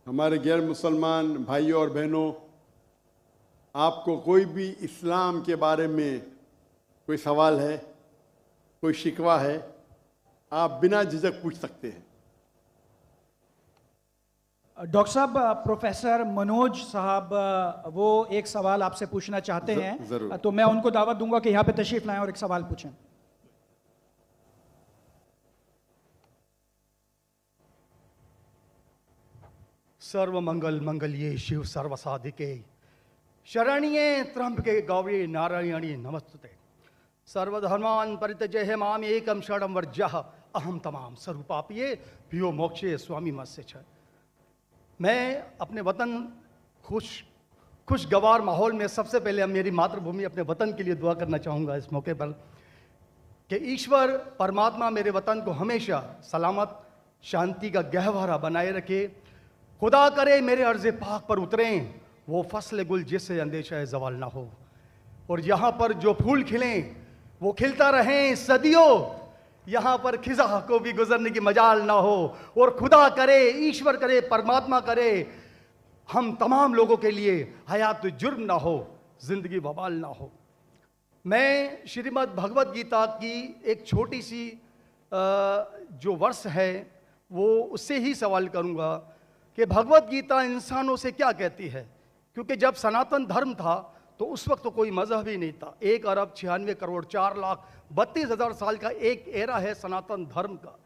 हमारे गैर मुसलमान भाइयों और बहनों, आपको कोई भी इस्लाम के बारे में कोई सवाल है, कोई शिकवा है, आप बिना झिझक पूछ सकते हैं। डॉक्टर साहब, प्रोफेसर मनोज साहब वो एक सवाल आपसे पूछना चाहते हैं, जरूर। तो मैं उनको दावत दूंगा कि यहाँ पे तशरीफ लाएं और एक सवाल पूछें। सर्व मंगल मंगल्ये शिव सर्व साधिके शरण्ये त्र्यंबके गौरी नारायणी नमस्ते। सर्वधर्मान् परित्यज्य माम एकम शरणं व्रजः अहम तमाम स्वरूपापिये प्रियो मोक्षे स्वामी मत्स्य छ। मैं अपने वतन खुशगवार माहौल में सबसे पहले मेरी मातृभूमि अपने वतन के लिए दुआ करना चाहूँगा इस मौके पर कि ईश्वर परमात्मा मेरे वतन को हमेशा सलामत शांति का गहवारा बनाए रखे। खुदा करे मेरे अर्ज़ पाक पर उतरें वो फसल गुल जिससे अंदेशा जवाल ना हो, और यहाँ पर जो फूल खिलें वो खिलता रहें सदियों, यहाँ पर खिजा को भी गुजरने की मजाल ना हो। और खुदा करे, ईश्वर करे, परमात्मा करे हम तमाम लोगों के लिए हयात जुर्म ना हो, जिंदगी वबाल ना हो। मैं श्रीमद् भगवत गीता की एक छोटी सी जो वर्ष है वो उससे ही सवाल करूँगा कि भगवत गीता इंसानों से क्या कहती है, क्योंकि जब सनातन धर्म था तो उस वक्त तो कोई मजहब ही नहीं था। 1,96,4,32,000 साल का एक एरा है सनातन धर्म का।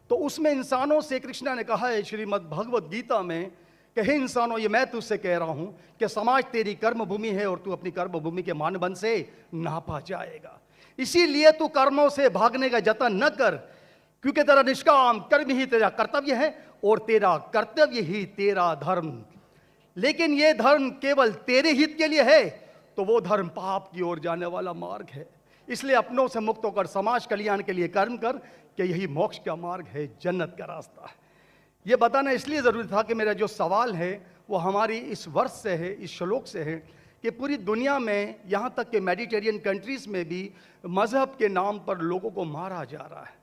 तो उसमें इंसानों से कृष्णा ने कहा है श्रीमद् भगवत गीता में कि हे इंसानों, ये मैं तुझसे कह रहा हूं कि समाज तेरी कर्म भूमि है और तू अपनी कर्म भूमि के मानदंड से नापा जाएगा। इसीलिए तू कर्मों से भागने का जतन न कर, क्योंकि तेरा निष्काम कर्म ही तेरा कर्तव्य है और तेरा कर्तव्य ही तेरा धर्म। लेकिन ये धर्म केवल तेरे हित के लिए है तो वो धर्म पाप की ओर जाने वाला मार्ग है। इसलिए अपनों से मुक्त होकर समाज कल्याण के लिए कर्म कर कि यही मोक्ष का मार्ग है, जन्नत का रास्ता है। ये बताना इसलिए ज़रूरी था कि मेरा जो सवाल है वो हमारी इस वर्ष से है, इस श्लोक से है कि पूरी दुनिया में, यहाँ तक कि मेडिटेरियन कंट्रीज़ में भी मज़हब के नाम पर लोगों को मारा जा रहा है,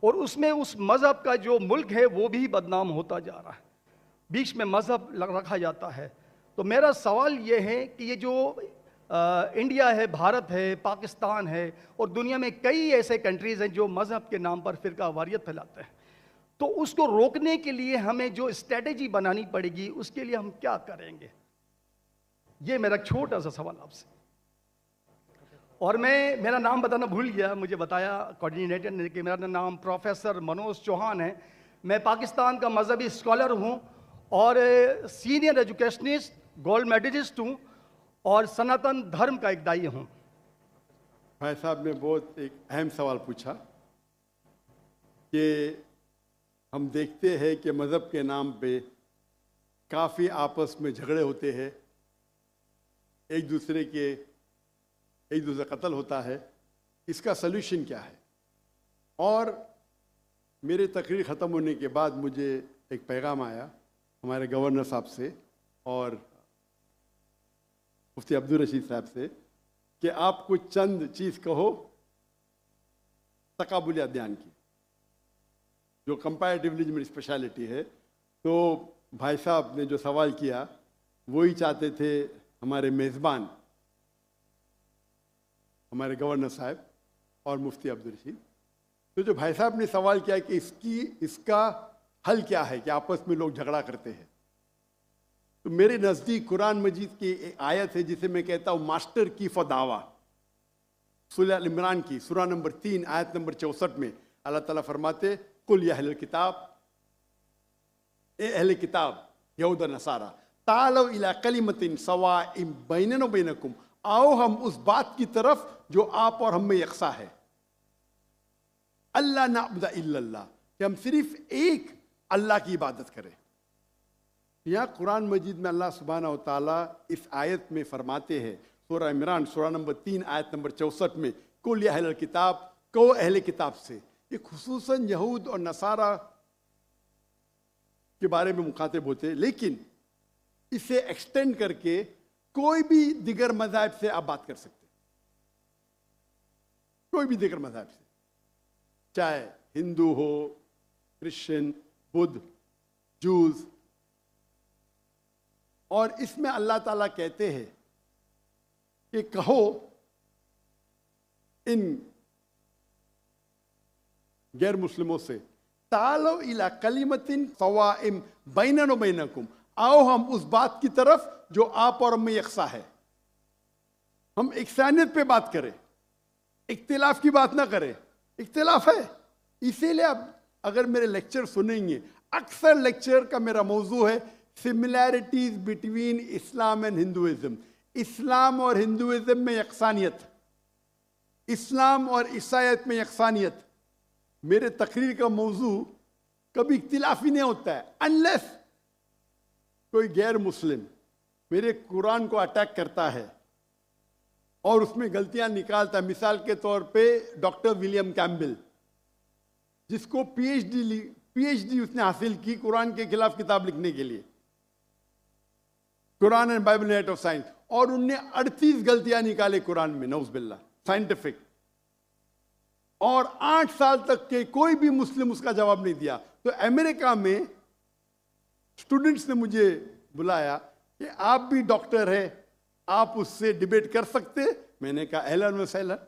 और उसमें उस मज़हब का जो मुल्क है वो भी बदनाम होता जा रहा है, बीच में मज़हब रखा जाता है। तो मेरा सवाल ये है कि ये जो इंडिया है, भारत है, पाकिस्तान है और दुनिया में कई ऐसे कंट्रीज़ हैं जो मज़हब के नाम पर फ़िरका वारियत फैलाते हैं, तो उसको रोकने के लिए हमें जो स्ट्रेटेजी बनानी पड़ेगी उसके लिए हम क्या करेंगे? ये मेरा छोटा सा सवाल आपसे। और मैं मेरा नाम बताना भूल गया, मुझे बताया कोऑर्डिनेटर ने कि मेरा नाम प्रोफेसर मनोज चौहान है। मैं पाकिस्तान का मजहबी स्कॉलर हूँ और सीनियर एजुकेशनिस्ट, गोल्ड मेडलिस्ट हूँ और सनातन धर्म का एक दाई हूँ। भाई साहब ने बहुत एक अहम सवाल पूछा कि हम देखते हैं कि मज़हब के नाम पे काफ़ी आपस में झगड़े होते हैं, एक दूसरे कत्ल होता है। इसका सल्यूशन क्या है? और मेरे तकरीर ख़त्म होने के बाद मुझे एक पैगाम आया हमारे गवर्नर साहब से और मुफ्ती अब्दुल रशीद साहब से कि आप कुछ चंद चीज़ कहो तकाबुल अदयान की, जो कंपैरेटिवली मेरी स्पेशलिटी है। तो भाई साहब ने जो सवाल किया वही चाहते थे हमारे मेज़बान, हमारे गवर्नर साहब और मुफ्ती अब्दुल रशीद। तो जो भाई साहब ने सवाल किया कि इसका हल क्या है कि आपस में लोग झगड़ा करते हैं, तो मेरे नज़दीक कुरान मजीद की एक आयत है जिसे मैं कहता हूँ मास्टर की फदावा, सूरह अल इमरान की सूरह नंबर 3 आयत नंबर 64 में अल्लाह ताला फरमाते कुल या अहले किताब, ए अहले किताब यहूद नसारा तालव इला कलिमतिन सवाइम बैनना व बैनकुम, आओ हम उस बात की तरफ जो आप और हम में यकसा है। अल्लाह नाबुदा इल्लल्लाह, कि हम सिर्फ एक अल्लाह की इबादत करें। यहाँ कुरान मजीद में अल्लाह सुब्हानहू व तआला इस आयत में फरमाते हैं, सूरह इमरान सूरह नंबर 3 आयत नंबर 64 में कुल या अहले किताब, कहो अहले किताब से। ये खुसूसन यहूद और नसारा के बारे में मुखातिब होते हैं, लेकिन इसे एक्सटेंड करके कोई भी दिगर मज़हब से आप बात कर सकते हैं, कोई भी दिगर मज़हब से, चाहे हिंदू हो, क्रिश्चियन, बुद्ध, जूस, और इसमें अल्लाह ताला कहते हैं कि कहो इन गैर मुस्लिमों से, तालो इला कलिमतिन सवाइम बैनना व बैनकुम, आओ हम उस बात की तरफ जो आप और हम में यकसा है। हम इकसानियत पे बात करें, इख्तिलाफ की बात ना करें। इख्तिलाफ है, इसीलिए आप अगर मेरे लेक्चर सुनेंगे, अक्सर लेक्चर का मेरा मौजू है similarities between Islam and Hinduism. Islam और हिंदुइज्म में यकसानियत, इस्लाम और ईसाईयत में यकसानियत। मेरे तकरीर का मौजू कभी इख्तिलाफ ही नहीं होता है, अनलेस कोई गैर मुस्लिम मेरे कुरान को अटैक करता है और उसमें गलतियां निकालता है। मिसाल के तौर पे डॉक्टर विलियम कैम्बेल, जिसको पीएचडी उसने हासिल की कुरान के खिलाफ किताब लिखने के लिए, Quran and Bible net of science, और उनने 38 गलतियां निकाले कुरान में, नौज़ुबिल्लाह, साइंटिफिक। और 8 साल तक के कोई भी मुस्लिम उसका जवाब नहीं दिया। तो अमेरिका में स्टूडेंट्स ने मुझे बुलाया कि आप भी डॉक्टर हैं, आप उससे डिबेट कर सकते। मैंने कहा अहलन व सहलन।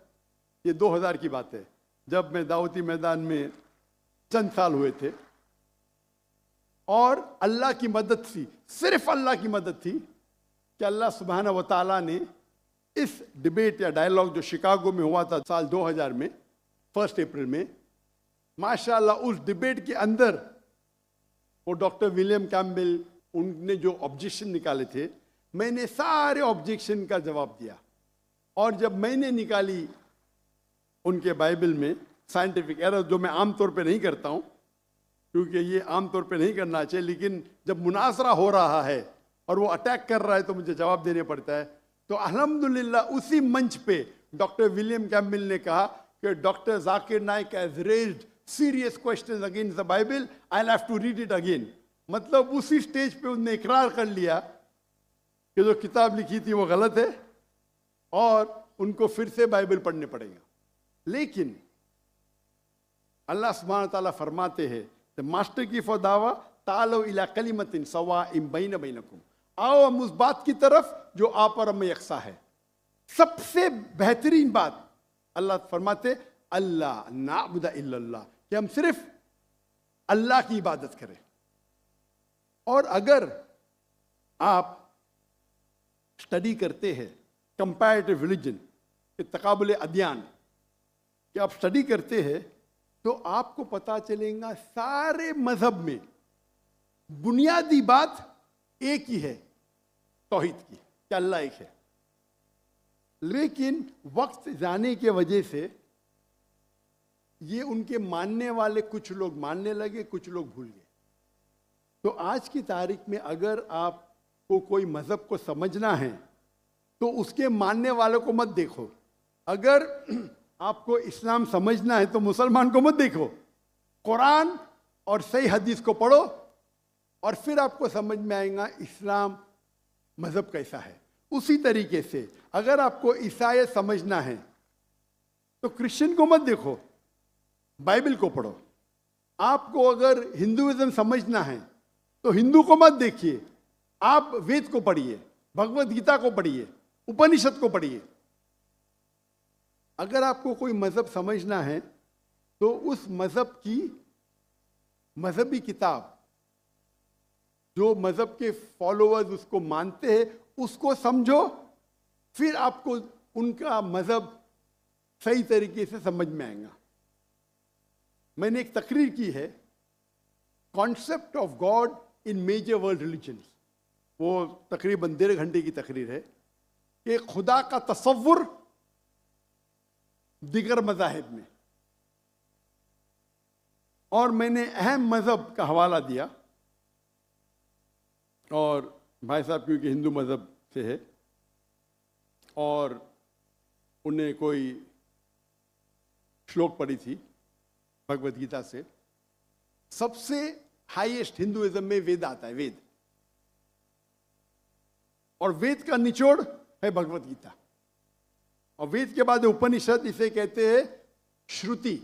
ये 2000 की बात है, जब मैं दावती मैदान में चंद साल हुए थे, और अल्लाह की मदद थी, सिर्फ अल्लाह की मदद थी कि अल्लाह सुब्हाना व तआला ने इस डिबेट या डायलॉग जो शिकागो में हुआ था साल 2000 में 1 अप्रैल में, माशाअल्लाह उस डिबेट के अंदर वो डॉक्टर विलियम कैम्बेल, उनने जो ऑब्जेक्शन निकाले थे, मैंने सारे ऑब्जेक्शन का जवाब दिया। और जब मैंने निकाली उनके बाइबल में साइंटिफिक एरर, जो मैं आमतौर पे नहीं करता हूँ क्योंकि ये आमतौर पे नहीं करना चाहिए, लेकिन जब मुनाजरा हो रहा है और वो अटैक कर रहा है तो मुझे जवाब देने पड़ता है। तो अल्हम्दुलिल्लाह उसी मंच पे डॉक्टर विलियम कैम्बेल ने कहा कि doctor Zakir Naik has raised serious questions against the Bible, I will have to read it again. मतलब उसी स्टेज पे उन्होंने इकरार कर लिया कि जो किताब लिखी थी वो गलत है और उनको फिर से बाइबल पढ़ने पड़ेगा। लेकिन अल्लाह सुब्हानहू व तआला फरमाते हैं, द मास्टर की फदावा तालो इला कलिमतिन सवाइम बैन बैनकुम, आओ हम उस बात की तरफ जो आप और हम में यकसा है। सबसे बेहतरीन बात अल्लाह फरमाते अल्लाह नाबुदा इल्लल्लाह, कि हम सिर्फ अल्लाह की इबादत करें। और अगर आप स्टडी करते हैं कंपैरेटिव रिलीजन, तकाबुल अदयान, कि आप स्टडी करते हैं तो आपको पता चलेगा सारे मजहब में बुनियादी बात एक ही है, तौहीद की, कि अल्लाह एक है। लेकिन वक्त जाने के वजह से ये उनके मानने वाले कुछ लोग मानने लगे, कुछ लोग भूल गए। तो आज की तारीख में अगर आपको कोई मजहब को समझना है तो उसके मानने वालों को मत देखो। अगर आपको इस्लाम समझना है तो मुसलमान को मत देखो, कुरान और सही हदीस को पढ़ो और फिर आपको समझ में आएगा इस्लाम मजहब कैसा है। उसी तरीके से अगर आपको ईसाई समझना है तो क्रिश्चियन को मत देखो, बाइबल को पढ़ो। आपको अगर हिंदुइज्म समझना है तो हिंदू को मत देखिए, आप वेद को पढ़िए, भगवत गीता को पढ़िए, उपनिषद को पढ़िए। अगर आपको कोई मजहब समझना है तो उस मजहब की मजहबी किताब, जो मजहब के फॉलोअर्स उसको मानते हैं, उसको समझो, फिर आपको उनका मजहब सही तरीके से समझ में आएगा। मैंने एक तकरीर की है, concept of God in major world religions, वो तकरीबन 1.5 घंटे की तकरीर है कि खुदा का तसव्वुर दिगर मज़ाहिब में। और मैंने अहम मजहब का हवाला दिया, और भाई साहब क्योंकि हिंदू मजहब से है और उन्हें कोई श्लोक पढ़ी थी भगवत गीता से, सबसे हाईएस्ट हिंदुइज्म में वेद आता है, वेद, और वेद का निचोड़ है भगवत गीता, और वेद के बाद उपनिषद, इसे कहते हैं श्रुति।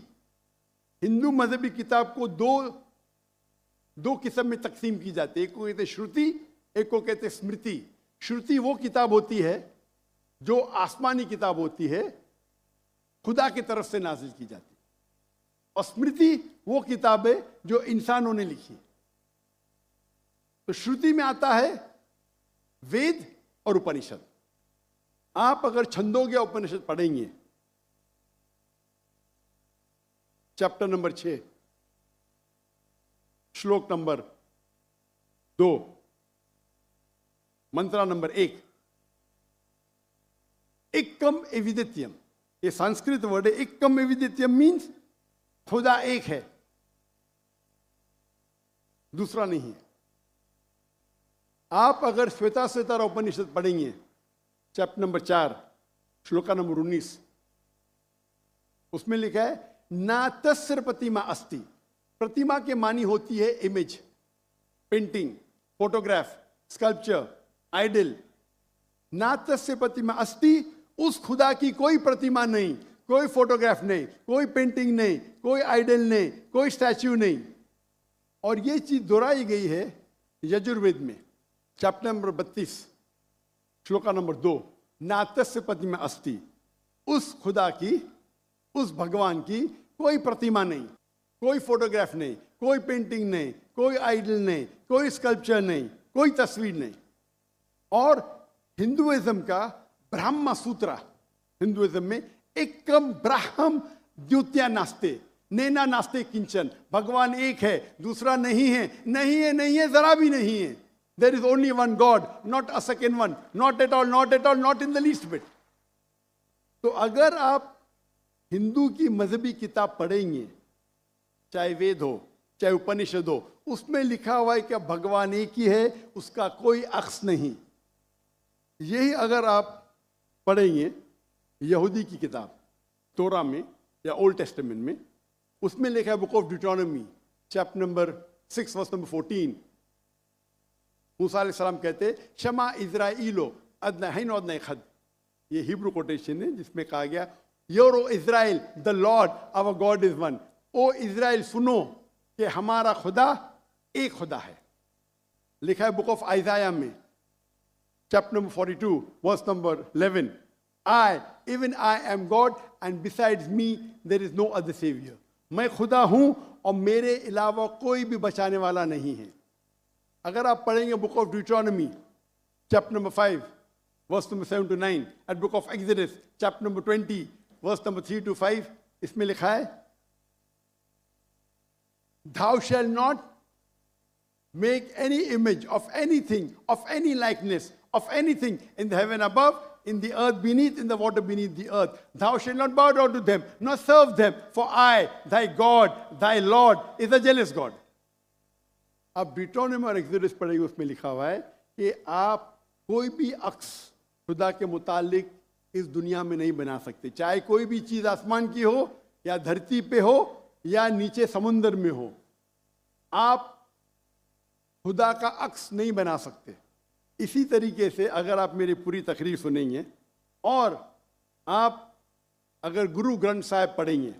हिंदू मजहबी किताब को दो किस्म में तकसीम की जाती है, एक को कहते हैं श्रुति एक को कहते हैं स्मृति। श्रुति वो किताब होती है जो आसमानी किताब होती है, खुदा की तरफ से नाजिल की जाती है, और स्मृति वो किताब है जो इंसानों ने लिखी। तो श्रुति में आता है वेद और उपनिषद। आप अगर छंदोग्य उपनिषद पढ़ेंगे, चैप्टर नंबर 6 श्लोक नंबर 2, मंत्रा नंबर 1, एकम एविदित्यम, ये संस्कृत वर्ड है। एकम एविदित्यम मीन्स खुदा एक है, दूसरा नहीं है। आप अगर श्वेताश्वेतर उपनिषद पढ़ेंगे, चैप्टर नंबर 4 श्लोका नंबर 19, उसमें लिखा है ना तस्य प्रतिमा अस्ति। प्रतिमा के मानी होती है image, painting, photograph, sculpture, idol. ना तस्य प्रतिमा अस्ति, उस खुदा की कोई प्रतिमा नहीं, कोई फोटोग्राफ नहीं, कोई पेंटिंग नहीं, कोई आइडल नहीं, कोई स्टैच्यू नहीं। और ये चीज दोहराई गई है यजुर्वेद में, चैप्टर नंबर 32 श्लोका नंबर 2, ना तस्य प्रतिमा अस्ति, उस खुदा की, उस भगवान की कोई प्रतिमा नहीं, कोई फोटोग्राफ नहीं, कोई पेंटिंग नहीं, कोई आइडल नहीं, कोई स्कल्पचर नहीं, कोई तस्वीर नहीं। और हिंदुइज्म का ब्रह्म सूत्र, हिंदुइज्म में एकम ब्रह्म द्वितीया नास्ते, नैना नास्ते किंचन, भगवान एक है, दूसरा नहीं है, नहीं है, नहीं है, जरा भी नहीं है। There is only one God, not a second one, not at all, not at all, not in the least bit. तो अगर आप हिंदू की मजहबी किताब पढ़ेंगे, चाहे वेद हो, चाहे उपनिषद हो, उसमें लिखा हुआ है कि भगवान एक ही है, उसका कोई अक्स नहीं। यही अगर आप पढ़ेंगे यहूदी की किताब तोरा में या ओल्ड टेस्टामेंट में, उसमें लिखा है book of Deuteronomy chapter number 6 verse number 14, मूसा अलैहिस्सलाम कहते शमा इज़राइलो अदनहैन अदनै खद। ये हिब्रू कोटेशन है जिसमें कहा गया your O Israel the Lord our God is one. O Israel सुनो कि हमारा खुदा एक खुदा है। लिखा है बुक ऑफ आइज़ाया में chapter number 42 verse number 11, I even I am God and besides me there is no other saviour. मैं खुदा हूं और मेरे अलावा कोई भी बचाने वाला नहीं है। अगर आप पढ़ेंगे book of Deuteronomy chapter number 5 verse number 7 to 9, at book of Exodus chapter number 20 verse number 3 to 5, इसमें लिखा है thou shall not make any image of anything, of any likeness, of anything in the heaven above, in the earth beneath, in the water beneath the earth. Thou shalt not bow down to them, nor serve them, for I, thy God, thy Lord, is a jealous God. अब ड्यूटोनॉमी और exodus पढ़ेंगे, उसमें लिखा हुआ है कि आप कोई भी अक्स खुदा के मुतालिक इस दुनिया में नहीं बना सकते, चाहे कोई भी चीज आसमान की हो या धरती पे हो या नीचे समुद्र में हो। आप खुदा का अक्स नहीं बना सकते। इसी तरीके से अगर आप मेरी पूरी तकरीर सुनेंगे और आप अगर गुरु ग्रंथ साहिब पढ़ेंगे,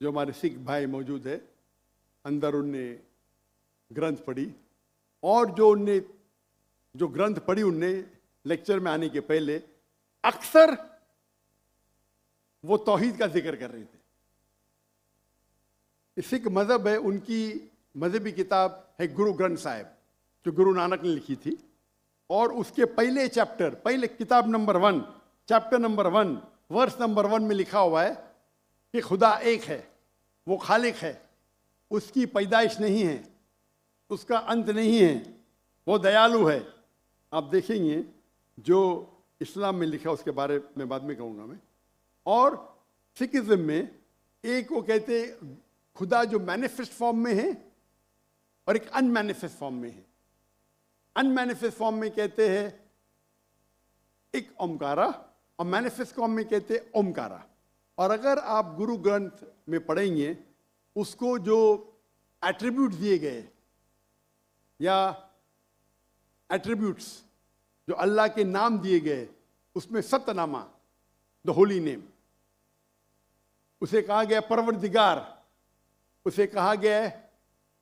जो हमारे सिख भाई मौजूद है अंदर, उनने ग्रंथ पढ़ी और जो ग्रंथ पढ़ी उनने लेक्चर में आने के पहले अक्सर वो तौहीद का जिक्र कर रहे थे। सिख मजहब है, उनकी मजहबी किताब है गुरु ग्रंथ साहिब जो गुरु नानक ने लिखी थी, और उसके पहले चैप्टर, पहले किताब number 1 chapter number 1 verse number 1 में लिखा हुआ है कि खुदा एक है, वो खालिक है, उसकी पैदाइश नहीं है, उसका अंत नहीं है, वो दयालु है। आप देखेंगे जो इस्लाम में लिखा उसके बारे में बाद में कहूँगा मैं। और सिखिज्म में एक वो कहते खुदा जो मैनिफेस्ट फॉर्म में है और एक अनमैनिफेस्ट फॉर्म में है। अनमैनिफेस्ट फॉर्म में कहते हैं एक ओमकारा और मैनिफेस्ट फॉर्म में कहते हैं ओमकारा। और अगर आप गुरु ग्रंथ में पढ़ेंगे, उसको जो एट्रीब्यूट दिए गए या एट्रीब्यूट्स जो अल्लाह के नाम दिए गए, उसमें सतनामा द होली नेम, उसे कहा गया परवरदिगार, उसे कहा गया है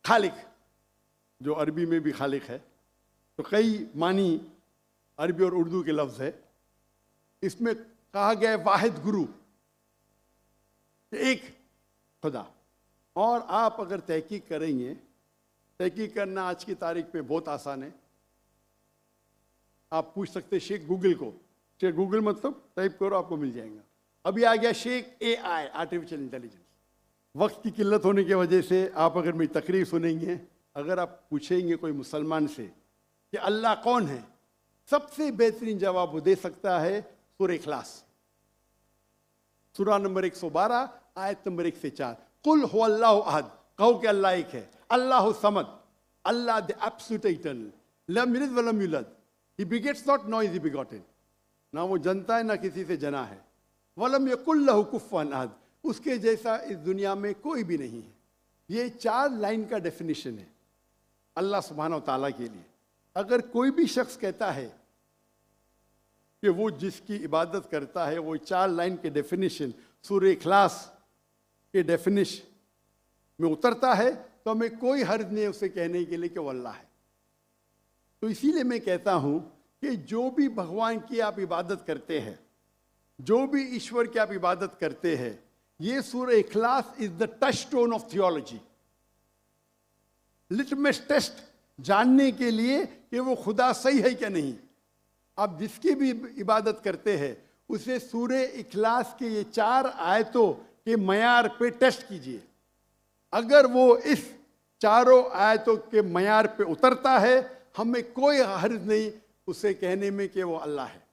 खालिक, जो अरबी में भी खालिक है, तो कई मानी अरबी और उर्दू के लफ्ज़ है। इसमें कहा गया है वाहिद गुरु, एक खुदा। और आप अगर तहकीक करेंगे, तहकीक करना आज की तारीख में बहुत आसान है। आप पूछ सकते शेख गूगल को, शेख गूगल मतलब टाइप करो आपको मिल जाएगा। अभी आ गया शेख AI, आर्टिफिशियल इंटेलिजेंस। वक्त की किल्लत होने की वजह से आप अगर मेरी तकरीर सुनेंगे, अगर आप पूछेंगे कोई मुसलमान से कि अल्लाह कौन है, सबसे बेहतरीन जवाब वो दे सकता है सूरह इखलास, सूरा नंबर 112 आयत नंबर 1 से 4। कुल हुवल्लाहु अहद, कहो कि अल्लाह एक है। अल्लाहु समद, अल्लाह द एब्सोल्यूट इटर्नल, लम यलिद व लम यूलद, ही बिगेट्स नॉट नॉ इज ही बिगॉटेन, ना वो जनता है ना किसी से जना है। वलम यकुल लहु कुफुवन अहद, उसके जैसा इस दुनिया में कोई भी नहीं है। ये 4 लाइन का डेफिनेशन है अल्लाह सुब्हानहू व तआला के लिए। अगर कोई भी शख्स कहता है कि वो जिसकी इबादत करता है वो 4 लाइन के डेफिनेशन सूरह इखलास के डेफिनेशन में उतरता है, तो हमें कोई हर्ज नहीं उसे कहने के लिए कि वो अल्लाह है। तो इसीलिए मैं कहता हूं कि जो भी भगवान की आप इबादत करते हैं, जो भी ईश्वर की आप इबादत करते हैं, ये सूरह इखलास is the touchstone of theology, litmus test जानने के लिए कि वो खुदा सही है क्या नहीं। आप जिसकी भी इबादत करते हैं उसे सूरह इखलास के ये 4 आयतों के मयार पे टेस्ट कीजिए। अगर वो इस 4 आयतों के मयार पे उतरता है, हमें कोई हर्ज नहीं उसे कहने में कि वो अल्लाह है।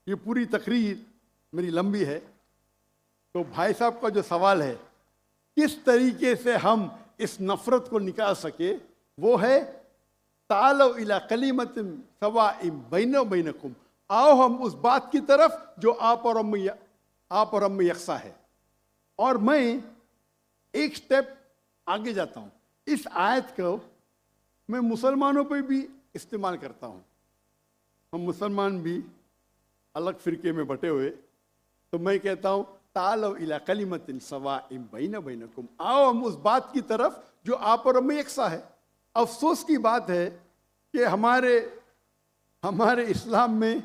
ये पूरी तकरीर मेरी लंबी है, तो भाई साहब का जो सवाल है किस तरीके से हम इस नफरत को निकाल सके, वो है तालो इला कलिमतिन सवाइम बैना बैनकुम, आओ हम उस बात की तरफ जो आप और हम में यकसा है। और मैं एक स्टेप आगे जाता हूँ, इस आयत को मैं मुसलमानों पे भी इस्तेमाल करता हूँ। हम मुसलमान भी अलग फिरके में बटे हुए, तो मैं कहता हूँ तालो इला कलिमतिन सवाइम बैना बैनकुम, आओ हम उस बात की तरफ जो आप और हम में यकसा है। अफसोस की बात है कि हमारे इस्लाम में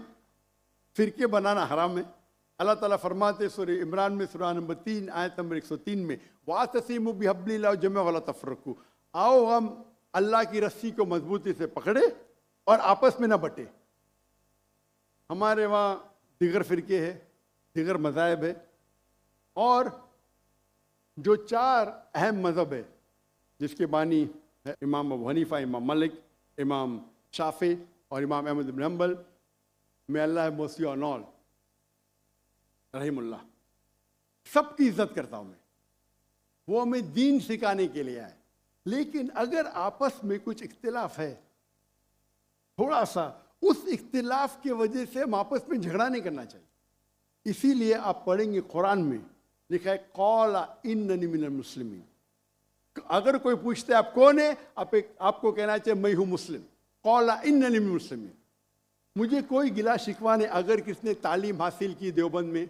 फिरके बनाना हराम है। अल्लाह ताला फरमाते सूरह इमरान में सूरा नंबर 3 आयत नंबर 103 में, वातसिमु बिहब्लिल्लाहि जमीअन वला तफरकू, आओ हम अल्लाह की रस्सी को मजबूती से पकड़े और आपस में ना बटे। हमारे वहाँ दिगर फिरके है, दिगर मज़ाहिब है, और जो 4 अहम मज़हब है जिसके बानी है इमाम अबू हनीफा, इमाम मलिक, इमाम शाफी और इमाम अहमद इब्न हंबल, मे अल्लाह मोसी ऑन ऑल रहीमुल्लाह, सबकी इज्जत करता हूँ मैं। वो हमें दीन सिखाने के लिए आए, लेकिन अगर आपस में कुछ इख्तिलाफ है थोड़ा सा, उस इख्तिलाफ की वजह से हम आपस में झगड़ा नहीं करना चाहिए। इसीलिए आप पढ़ेंगे कुरान में लिखा है कौला इन्ननी मिनल मुस्लिमीन। अगर कोई पूछते आप कौन है, आपको कहना चाहिए मैं हूं मुस्लिम। कौला इन्ननी मिनल मुस्लिमीन, मुझे कोई गिला शिकवा नहीं अगर किसने तालीम हासिल की देवबंद में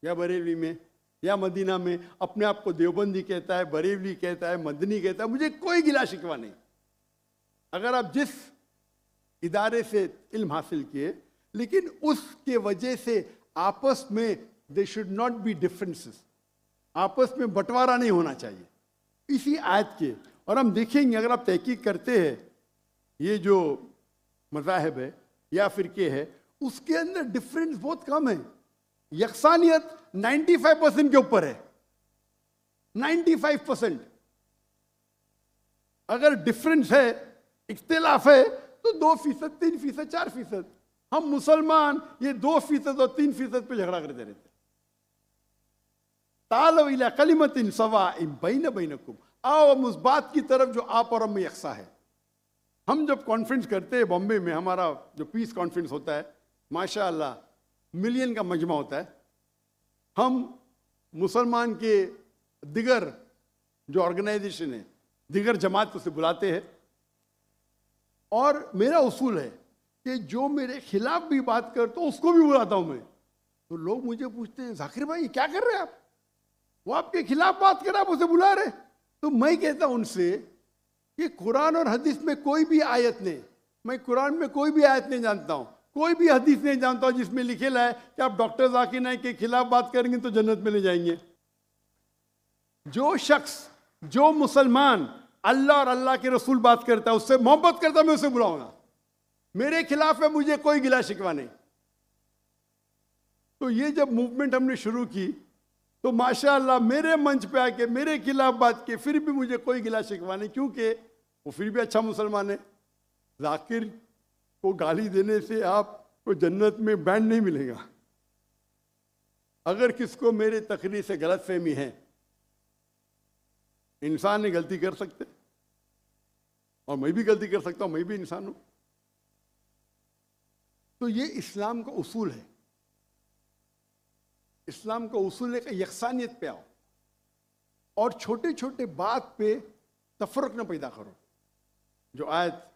या बरेली में या मदीना में, अपने आप को देवबंदी कहता है, बरेली कहता है, मदनी कहता है, मुझे कोई गिला शिकवा नहीं। अगर आप जिस इदारे से इल्म हासिल किए, लेकिन उसके वजह से आपस में they should not be differences, आपस में बंटवारा नहीं होना चाहिए इसी आयत के। और हम देखेंगे अगर आप तहकीक करते हैं ये जो मज़ाहिब है या फिरके है, उसके अंदर डिफरेंस बहुत कम है। यकसानियत 95% के ऊपर है, 95%। अगर डिफरेंस है, इख्तिलाफ है, तो 2%, 3%, 4%। हम मुसलमान ये 2% और 3% पे झगड़ा करते रहते। तालो इला कलिमतिन सवाइम बैना बैनकुम, आओ हम उस बात की तरफ जो आप और हम में यकसा है। हम जब कॉन्फ्रेंस करते हैं बॉम्बे में, हमारा जो पीस कॉन्फ्रेंस होता है, माशाअल्लाह मिलियन का मजमा होता है। हम मुसलमान के दिगर जो ऑर्गेनाइजेशन है, दिगर जमात उसे बुलाते हैं, और मेरा उसूल है कि जो मेरे खिलाफ भी बात कर तो उसको भी बुलाता हूं मैं। तो लोग मुझे पूछते हैं जाकिर भाई क्या कर रहे हैं आप, वो आपके खिलाफ बात कर रहे, आप उसे बुला रहे। तो मैं कहता हूं उनसे कि कुरान और हदीस में कोई भी आयत नहीं, मैं कुरान में कोई भी आयत नहीं जानता हूँ, कोई भी हदीस नहीं जानता हूँ जिसमें लिखेला है कि आप डॉक्टर जाकिर नाइक के खिलाफ बात करेंगे तो जन्नत में ले जाएंगे। जो शख्स, जो मुसलमान अल्लाह और अल्लाह के रसूल बात करता है, उससे मोहब्बत करता है, मैं उसे बुलाऊंगा। मेरे खिलाफ है, मुझे कोई गिला शिकवा नहीं। तो ये जब मूवमेंट हमने शुरू की तो माशाअल्लाह मेरे मंच पे आके मेरे खिलाफ बात की, फिर भी मुझे कोई गिला शिकवा नहीं, क्योंकि वो फिर भी अच्छा मुसलमान है। जाकिर को गाली देने से आपको जन्नत में बैंड नहीं मिलेगा। अगर किसको मेरे तकरीर से गलत फहमी है, इंसान ने गलती कर सकते और मैं भी गलती कर सकता हूं, मैं भी इंसान हूं। तो ये इस्लाम का उसूल है। इस्लाम का उसूल है कि यकसानियत पे आओ और छोटे छोटे बात पे तफरक न पैदा करो। जो आयत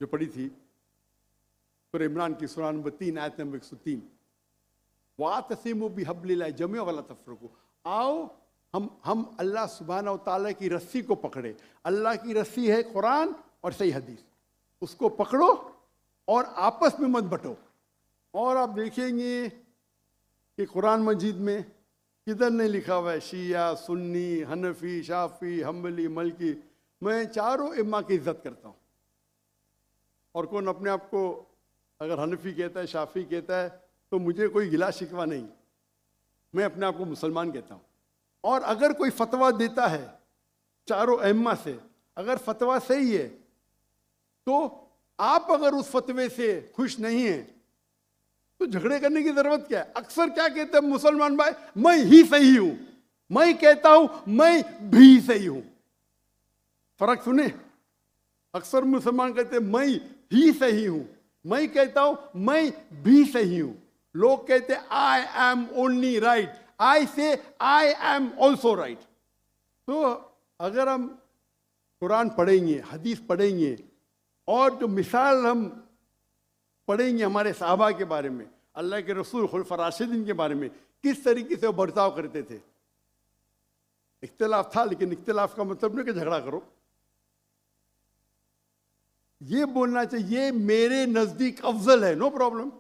जो पढ़ी थी सूरह इमरान की सूरह नंबर 3 आयत नंबर 103, वातसिमु बिहब्लिल्लाहि जमीअन वला तफरकू। आओ हम अल्लाह सुब्हानहू व तआला की रस्सी को पकड़े। अल्लाह की रस्सी है कुरान और सही हदीस, उसको पकड़ो और आपस में मत बंटो। और आप देखेंगे कि कुरान मजीद में किधर नहीं लिखा हुआ है शिया, सुन्नी, हनफी, शाफी, हम्बली, मलकी। मैं चारों इम्मा की इज्जत करता हूँ। और कौन अपने आप को अगर हनफी कहता है, शाफी कहता है, तो मुझे कोई गिला शिकवा नहीं, मैं अपने आप को मुसलमान कहता हूँ। और अगर कोई फतवा देता है चारों इम्मा से, अगर फतवा सही है तो आप अगर उस फतवे से खुश नहीं हैं तो झगड़े करने की जरूरत क्या है। अक्सर क्या कहते हैं मुसलमान भाई, मैं ही सही हूं, मैं कहता हूं मैं भी सही हूं। फर्क सुने, अक्सर मुसलमान कहते हैं मैं ही सही हूं, मैं कहता हूं मैं भी सही हूं। लोग कहते हैं आई एम ओनली राइट, आई से आई एम ऑल्सो राइट। तो अगर हम कुरान पढ़ेंगे, हदीस पढ़ेंगे और जो मिसाल हम पढ़ेंगे हमारे साहबा के बारे में, अल्लाह के रसूल खुलफा राशिदीन के बारे में, किस तरीके से वो बर्ताव करते थे। इख्तिलाफ था, लेकिन इख्तिलाफ का मतलब नहीं कि झगड़ा करो। ये बोलना चाहिए ये मेरे नजदीक अफजल है, नो प्रॉब्लम।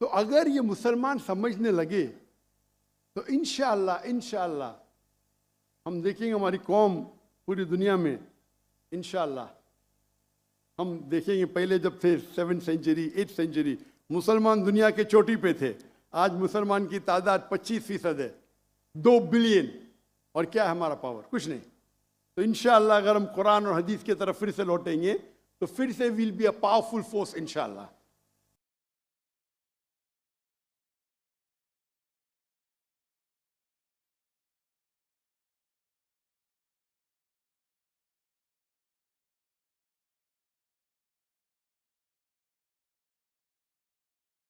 तो अगर ये मुसलमान समझने लगे तो इंशाअल्लाह हम देखेंगे हमारी कौम पूरी दुनिया में, इंशाअल्लाह हम देखेंगे। पहले जब थे 7th सेंचुरी 8th सेंचुरी मुसलमान दुनिया के चोटी पे थे, आज मुसलमान की तादाद 25% है, 2 बिलियन। और क्या है हमारा पावर? कुछ नहीं। तो इंशाअल्लाह अगर हम कुरान और हदीस की तरफ फिर से लौटेंगे तो फिर से will be a powerful force इंशाअल्लाह।